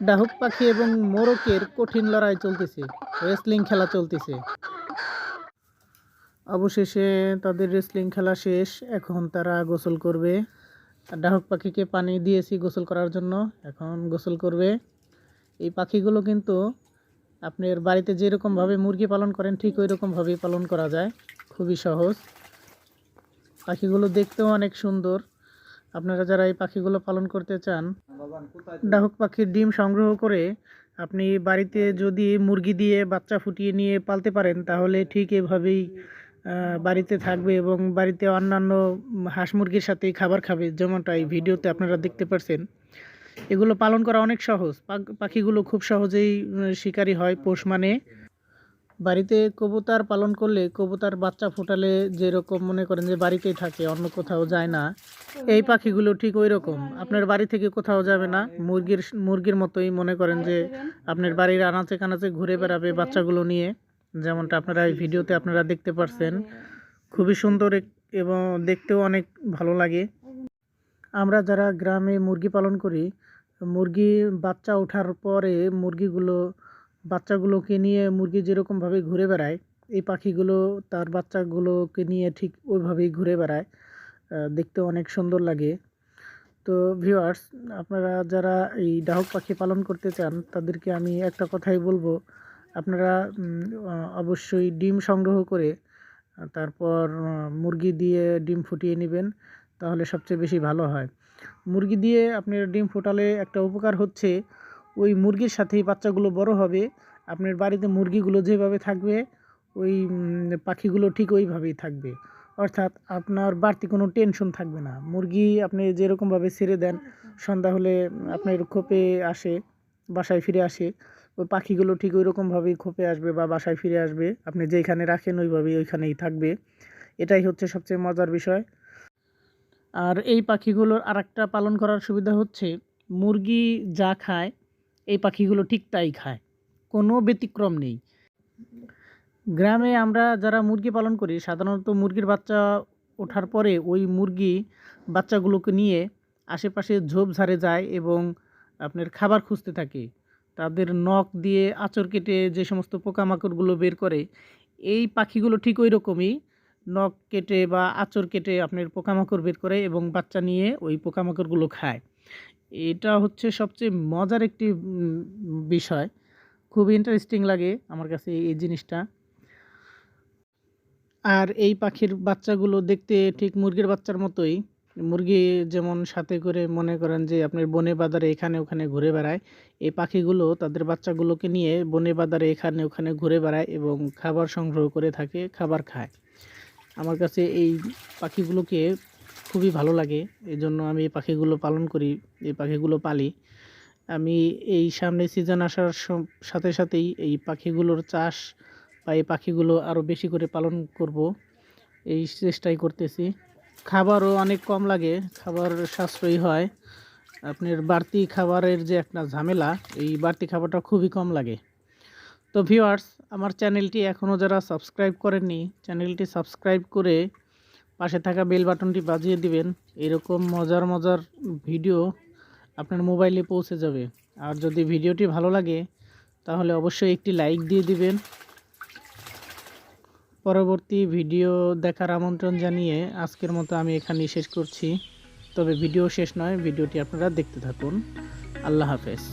ডাহুক পাখি এবং মোরকের কঠিন লড়াই চলতেছে, রেসলিং খেলা চলতেছে। অবশেষে তাদের রেসলিং খেলা শেষ। এখন তারা গোসল করবে। ডাহুক পাখিকে পানি দিয়েছি গোসল করার জন্য, এখন গোসল করবে। এই পাখিগুলো কিন্তু আপনার বাড়িতে যেরকমভাবে মুরগি পালন করেন ঠিক ওই রকমভাবেই পালন করা যায়, খুবই সহজ। পাখিগুলো দেখতেও অনেক সুন্দর। আপনারা যারা এই পাখিগুলো পালন করতে চান, ডাহুক পাখির ডিম সংগ্রহ করে আপনি বাড়িতে যদি মুরগি দিয়ে বাচ্চা ফুটিয়ে নিয়ে পালতে পারেন তাহলে ঠিক এভাবেই বাড়িতে থাকবে এবং বাড়িতে অন্যান্য হাঁস মুরগির সাথে খাবার খাবে, যেমনটা এই ভিডিওতে আপনারা দেখতে পাচ্ছেন। এগুলো পালন করা অনেক সহজ। পাখিগুলো খুব সহজেই শিকারি হয় পোষ মানে। বাড়িতে কবুতর পালন করলে কবুতর বাচ্চা ফোটালে যেরকম মনে করেন যে বাড়িতেই থাকে, অন্য কোথাও যায় না, এই পাখিগুলো ঠিক ওই রকম আপনার বাড়ি থেকে কোথাও যাবে না। মুরগির মতোই মনে করেন যে আপনার বাড়ির আনাচে কানাচে ঘুরে বেড়াবে বাচ্চাগুলো নিয়ে, যেমনটা আপনারা এই ভিডিওতে আপনারা দেখতে পাচ্ছেন। খুবই সুন্দর এবং দেখতেও অনেক ভালো লাগে। আমরা যারা গ্রামে মুরগি পালন করি, মুরগি বাচ্চা ওঠার পরে বাচ্চাগুলোকে নিয়ে মুরগি যেরকমভাবে ঘুরে বেড়ায়, এই পাখিগুলো তার বাচ্চাগুলোকে নিয়ে ঠিক ওইভাবেই ঘুরে বেড়ায়। দেখতে অনেক সুন্দর লাগে। তো ভিউয়ার্স, আপনারা যারা এই ডাহুক পাখি পালন করতে চান তাদেরকে আমি একটা কথাই বলবো, আপনারা অবশ্যই ডিম সংগ্রহ করে তারপর মুরগি দিয়ে ডিম ফুটিয়ে নেবেন, তাহলে সবচেয়ে বেশি ভালো হয়। মুরগি দিয়ে আপনার ডিম ফোটালে একটা উপকার হচ্ছে, ওই মুরগির সাথেই বাচ্চাগুলো বড় হবে। আপনার বাড়িতে মুরগিগুলো যেভাবে থাকবে ওই পাখিগুলো ঠিক ওইভাবেই থাকবে, অর্থাৎ আপনার বাড়তি কোনো টেনশন থাকবে না। মুরগি আপনি যেরকমভাবে ছেড়ে দেন, সন্ধ্যা হলে আপনার খোপে আসে, বাসায় ফিরে আসে, ওই পাখিগুলো ঠিক ওই রকমভাবেই খোপে আসবে বা বাসায় ফিরে আসবে। আপনি যেইখানে রাখেন ওইভাবেই ওইখানেই থাকবে। এটাই হচ্ছে সবচেয়ে মজার বিষয়। আর এই পাখিগুলোর আরেকটা পালন করার সুবিধা হচ্ছে, মুরগি যা খায় এই পাখিগুলো ঠিক তাই খায়, কোনো ব্যতিক্রম নেই। গ্রামে আমরা যারা মুরগি পালন করি সাধারণত মুরগির বাচ্চা ওঠার পরে ওই মুরগি বাচ্চাগুলোকে নিয়ে আশেপাশে ঝোপঝাড়ে যায় এবং আপনার খাবার খুঁজতে থাকে। তাদের নখ দিয়ে আঁচড় কেটে যে সমস্ত পোকামাকড়গুলো বের করে, এই পাখিগুলো ঠিক ওই রকমই নখ কেটে বা আঁচড় কেটে আপনার পোকামাকড় বের করে এবং বাচ্চা নিয়ে ওই পোকামাকড়গুলো খায়। এটা হচ্ছে সবচেয়ে মজার একটি বিষয়। খুব ইন্টারেস্টিং লাগে আমার কাছে এই জিনিসটা। আর এই পাখির বাচ্চাগুলো দেখতে ঠিক মুরগির বাচ্চার মতোই। মুরগি যেমন সাথে করে মনে করেন যে আপনার বনে বাজারে এখানে ওখানে ঘুরে বেড়ায়, এই পাখিগুলো তাদের বাচ্চাগুলোকে নিয়ে বনে বাজারে এখানে ওখানে ঘুরে বেড়ায় এবং খাবার সংগ্রহ করে থাকে, খাবার খায়। আমার কাছে এই পাখিগুলোকে খুবই ভালো লাগে, এই জন্য আমি এই পাখিগুলো পালন করি, এই পাখিগুলো পালি। আমি এই সামনে সিজন আসার সাথে সাথেই এই পাখিগুলোর চাষ বা এই পাখিগুলো আরও বেশি করে পালন করব, এই চেষ্টাই করতেছি। খাবারও অনেক কম লাগে, খাবার সাশ্রয়ী হয়। আপনার বাড়তি খাবারের যে একটা ঝামেলা, এই বাড়তি খাবারটা খুবই কম লাগে। তো ভিউয়ার্স, আমার চ্যানেলটি এখনও যারা সাবস্ক্রাইব করেননি, চ্যানেলটি সাবস্ক্রাইব করে পাশে থাকা বেল বাটনটি বাজিয়ে দিবেন। এরকম মজার মজার ভিডিও আপনার মোবাইলে পৌঁছে যাবে। আর যদি ভিডিওটি ভালো লাগে তাহলে অবশ্যই একটি লাইক দিয়ে দিবেন। পরবর্তী ভিডিও দেখার আমন্ত্রণ জানিয়ে আজকের মতো আমি এখানেই শেষ করছি। তবে ভিডিও শেষ নয়, ভিডিওটি আপনারা দেখতে থাকুন। আল্লাহ হাফেজ।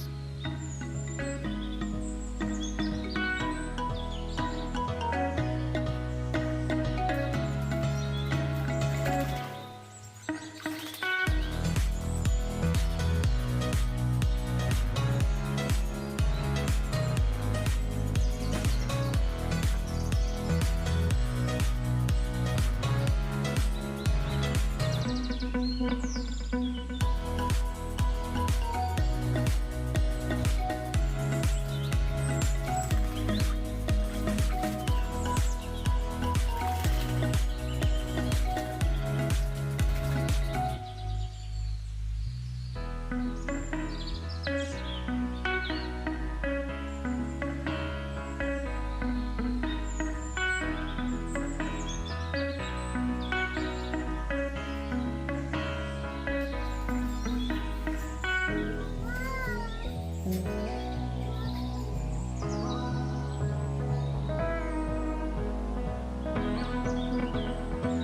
ধন্যবাদ।